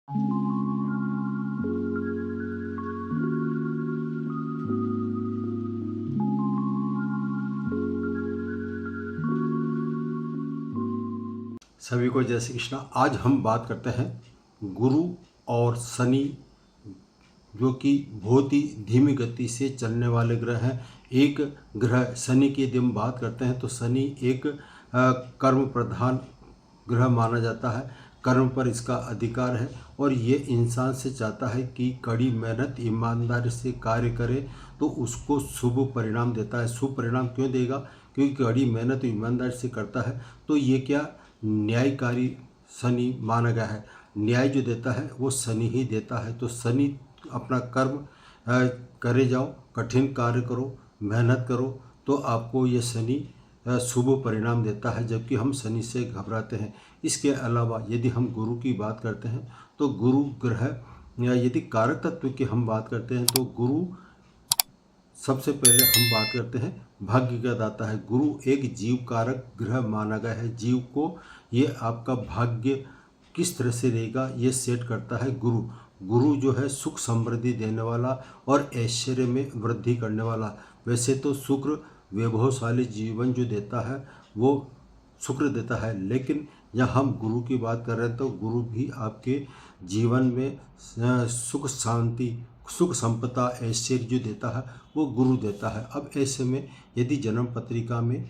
सभी को जय श्री कृष्णा। आज हम बात करते हैं गुरु और शनि, जो कि बहुत ही धीमी गति से चलने वाले ग्रह हैं। एक ग्रह शनि की यदि हम बात करते हैं तो शनि एक कर्म प्रधान ग्रह माना जाता है। कर्म पर इसका अधिकार है और ये इंसान से चाहता है कि कड़ी मेहनत ईमानदारी से कार्य करे तो उसको शुभ परिणाम देता है। शुभ परिणाम क्यों देगा? क्योंकि कड़ी मेहनत ईमानदारी से करता है तो ये क्या न्यायकारी शनि माना गया है। न्याय जो देता है वो शनि ही देता है। तो शनि अपना कर्म करे जाओ, कठिन कार्य करो, मेहनत करो तो आपको ये शनि शुभ परिणाम देता है, जबकि हम शनि से घबराते हैं। इसके अलावा यदि हम गुरु की बात करते हैं तो गुरु ग्रह या यदि कारक तत्व की हम बात करते हैं तो गुरु सबसे पहले हम बात करते हैं भाग्य का दाता है। गुरु एक जीव कारक ग्रह माना गया है। जीव को ये आपका भाग्य किस तरह से रहेगा ये सेट करता है गुरु। गुरु जो है सुख समृद्धि देने वाला और ऐश्वर्य में वृद्धि करने वाला। वैसे तो शुक्र वैभवशाली जीवन जो देता है वो शुक्र देता है, लेकिन यहाँ हम गुरु की बात कर रहे हैं तो गुरु भी आपके जीवन में सुख शांति सुख संपदा ऐश्वर्य जो देता है वो गुरु देता है। अब ऐसे में यदि जन्म पत्रिका में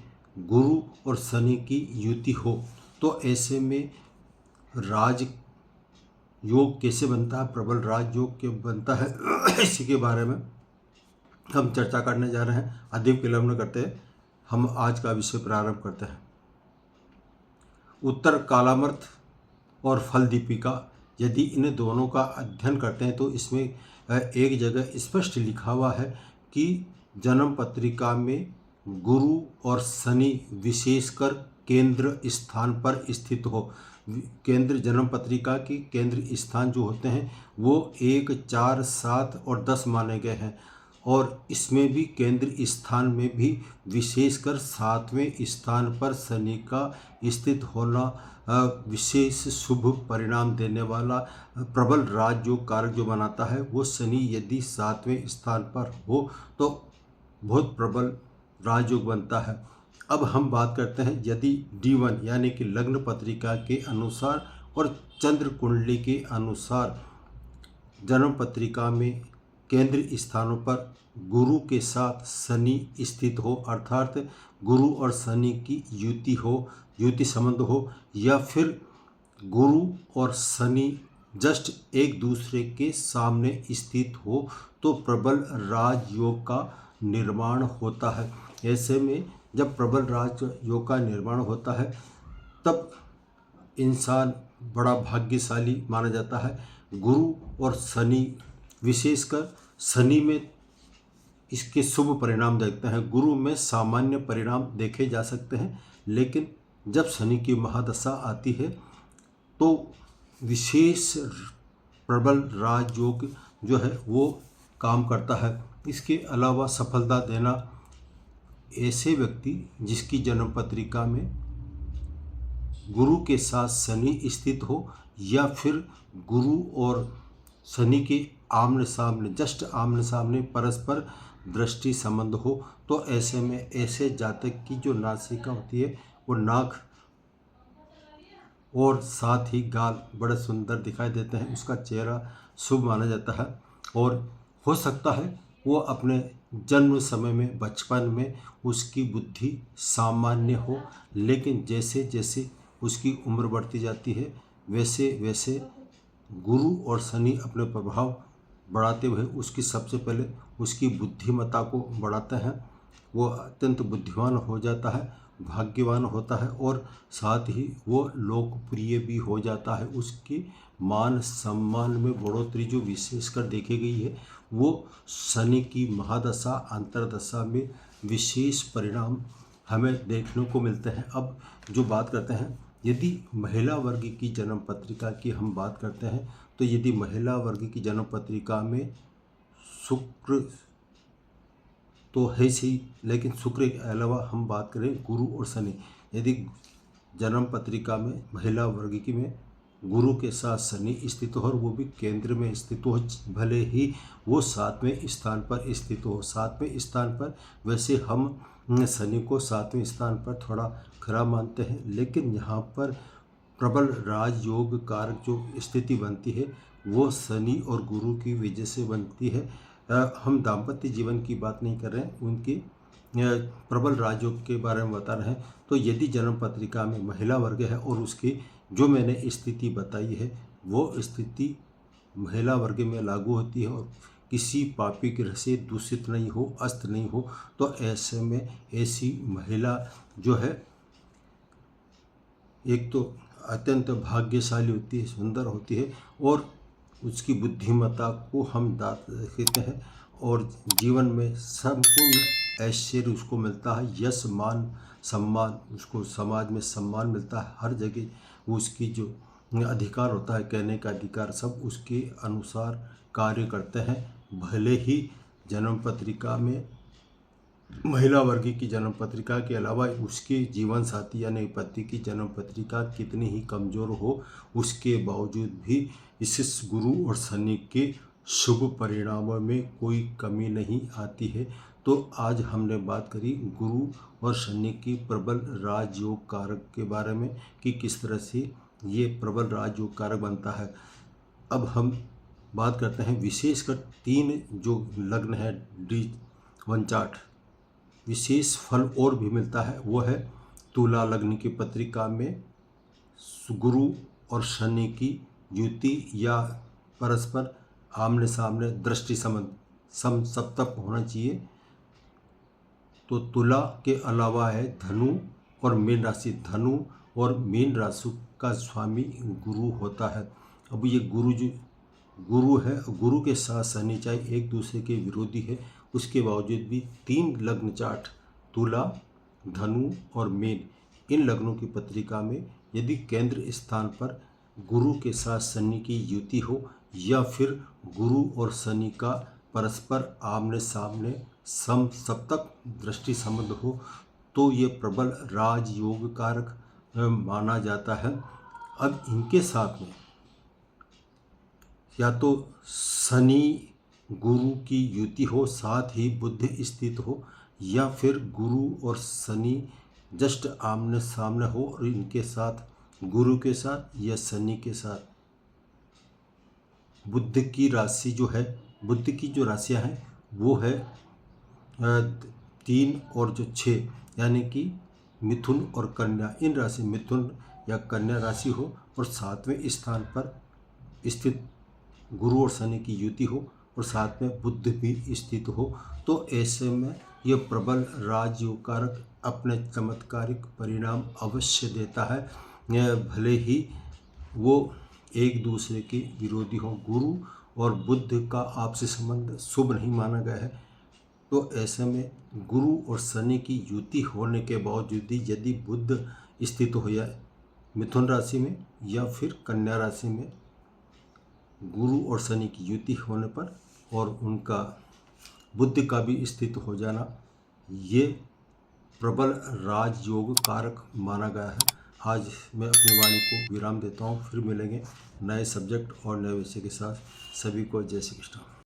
गुरु और शनि की युति हो तो ऐसे में राज योग कैसे बनता है, प्रबल राज योग के बनता है इसी के बारे में हम चर्चा करने जा रहे हैं। अधिक विलंब न करते हम आज का विषय प्रारंभ करते हैं। उत्तर कालामर्थ और फल दीपिका, यदि इन दोनों का अध्ययन करते हैं तो इसमें एक जगह स्पष्ट लिखा हुआ है कि जन्म पत्रिका में गुरु और शनि विशेषकर केंद्र स्थान पर स्थित हो। केंद्र जन्म पत्रिका की केंद्र स्थान जो होते हैं वो 1, 4, 7 और 10 माने गए हैं और इसमें भी केंद्र स्थान में भी विशेषकर 7वें स्थान पर शनि का स्थित होना विशेष शुभ परिणाम देने वाला प्रबल राजयोग कारक जो बनाता है वो शनि यदि 7वें स्थान पर हो तो बहुत प्रबल राजयोग बनता है। अब हम बात करते हैं यदि D1 यानी कि लग्न पत्रिका के अनुसार और चंद्र कुंडली के अनुसार जन्म पत्रिका में केंद्र स्थानों पर गुरु के साथ शनि स्थित हो, अर्थात गुरु और शनि की युति हो, युति संबंध हो, या फिर गुरु और शनि जस्ट एक दूसरे के सामने स्थित हो तो प्रबल राजयोग का निर्माण होता है। ऐसे में जब प्रबल राजयोग का निर्माण होता है तब इंसान बड़ा भाग्यशाली माना जाता है। गुरु और शनि, विशेषकर शनि में इसके शुभ परिणाम देखते हैं। गुरु में सामान्य परिणाम देखे जा सकते हैं, लेकिन जब शनि की महादशा आती है तो विशेष प्रबल राजयोग जो है वो काम करता है। इसके अलावा सफलता देना ऐसे व्यक्ति जिसकी जन्म पत्रिका में गुरु के साथ शनि स्थित हो या फिर गुरु और शनि के आमने सामने जस्ट आमने सामने परस्पर दृष्टि संबंध हो तो ऐसे में ऐसे जातक की जो नासिका होती है वो नाक और साथ ही गाल बड़े सुंदर दिखाई देते हैं। उसका चेहरा शुभ माना जाता है और हो सकता है वो अपने जन्म समय में बचपन में उसकी बुद्धि सामान्य हो, लेकिन जैसे जैसे उसकी उम्र बढ़ती जाती है वैसे वैसे गुरु और शनि अपने प्रभाव बढ़ाते हुए उसकी सबसे पहले उसकी बुद्धिमत्ता को बढ़ाते हैं। वो अत्यंत बुद्धिमान हो जाता है, भाग्यवान होता है और साथ ही वो लोकप्रिय भी हो जाता है। उसके मान सम्मान में बढ़ोतरी जो विशेषकर देखी गई है वो शनि की महादशा अंतरदशा में विशेष परिणाम हमें देखने को मिलते हैं। अब जो बात करते हैं यदि महिला वर्ग की जन्म पत्रिका की हम बात करते हैं तो यदि महिला वर्ग की जन्म पत्रिका में शुक्र तो है सही, लेकिन शुक्र के अलावा हम बात करें गुरु और शनि, यदि जन्म पत्रिका में महिला वर्ग की में गुरु के साथ शनि स्थित हो और वो भी केंद्र में स्थित हो, भले ही वो 7वें स्थान पर स्थित हो। 7वें स्थान पर वैसे हम शनि को 7वें स्थान पर थोड़ा खराब मानते हैं, लेकिन यहाँ पर प्रबल राजयोग कारक जो स्थिति बनती है वो शनि और गुरु की वजह से बनती है। हम दाम्पत्य जीवन की बात नहीं कर रहे हैं, उनके प्रबल राजयोग के बारे में बता रहे हैं। तो यदि जन्म पत्रिका में महिला वर्ग है और उसकी जो मैंने स्थिति बताई है वो स्थिति महिला वर्ग में लागू होती है और किसी पापी ग्रह से दूषित नहीं हो, अस्त नहीं हो, तो ऐसे में ऐसी महिला जो है एक तो अत्यंत भाग्यशाली होती है, सुंदर होती है और उसकी बुद्धिमत्ता को हम दात कहते हैं और जीवन में संपूर्ण ऐश्वर्य उसको मिलता है, यश मान सम्मान, उसको समाज में सम्मान मिलता है। हर जगह उसकी जो अधिकार होता है, कहने का अधिकार, सब उसके अनुसार कार्य करते हैं। भले ही जन्म पत्रिका में महिला वर्ग की जन्म पत्रिका के अलावा उसके जीवन साथी यानी पति की जन्म पत्रिका कितनी ही कमज़ोर हो, उसके बावजूद भी इस गुरु और शनि के शुभ परिणामों में कोई कमी नहीं आती है। तो आज हमने बात करी गुरु और शनि की प्रबल राजयोग कारक के बारे में कि किस तरह से ये प्रबल राजयोग कारक बनता है। अब हम बात करते हैं विशेषकर 3 जो लग्न है D1 चार्ट, विशेष फल और भी मिलता है। वो है तुला लग्न की पत्रिका में गुरु और शनि की युति या परस्पर आमने सामने दृष्टि संबंध समसप्तक होना चाहिए। तो तुला के अलावा है धनु और मीन राशि। धनु और मीन राशि का स्वामी गुरु होता है। अब ये गुरु है, गुरु के साथ शनि चाहे एक दूसरे के विरोधी है, उसके बावजूद भी 3 लग्न चार्ट तुला, धनु और मीन, इन लग्नों की पत्रिका में यदि केंद्र स्थान पर गुरु के साथ शनि की युति हो या फिर गुरु और शनि का परस्पर आमने सामने समसप्तक दृष्टि संबंध हो तो ये प्रबल राजयोग कारक माना जाता है। अब इनके साथ में या तो शनि गुरु की युति हो, साथ ही बुध स्थित हो, या फिर गुरु और शनि जस्ट आमने सामने हो और इनके साथ गुरु के साथ या शनि के साथ बुध की राशि जो है, बुध की जो राशियां हैं वो है 3 और जो 6 यानी कि मिथुन और कन्या। इन राशि मिथुन या कन्या राशि हो और 7वें स्थान पर स्थित गुरु और शनि की युति हो और साथ में बुध भी स्थित हो, तो ऐसे में यह प्रबल राजयोग कारक अपने चमत्कारिक परिणाम अवश्य देता है। भले ही वो एक दूसरे के विरोधी हों, गुरु और बुध का आपसी संबंध शुभ नहीं माना गया है, तो ऐसे में गुरु और शनि की युति होने के बावजूद भी यदि बुध स्थित हो या मिथुन राशि में या फिर कन्या राशि में गुरु और शनि की युति होने पर और उनका बुध का भी स्थित हो जाना, ये प्रबल राजयोग कारक माना गया है। आज मैं अपनी वाणी को विराम देता हूँ, फिर मिलेंगे नए सब्जेक्ट और नए विषय के साथ। सभी को जय श्री कृष्ण।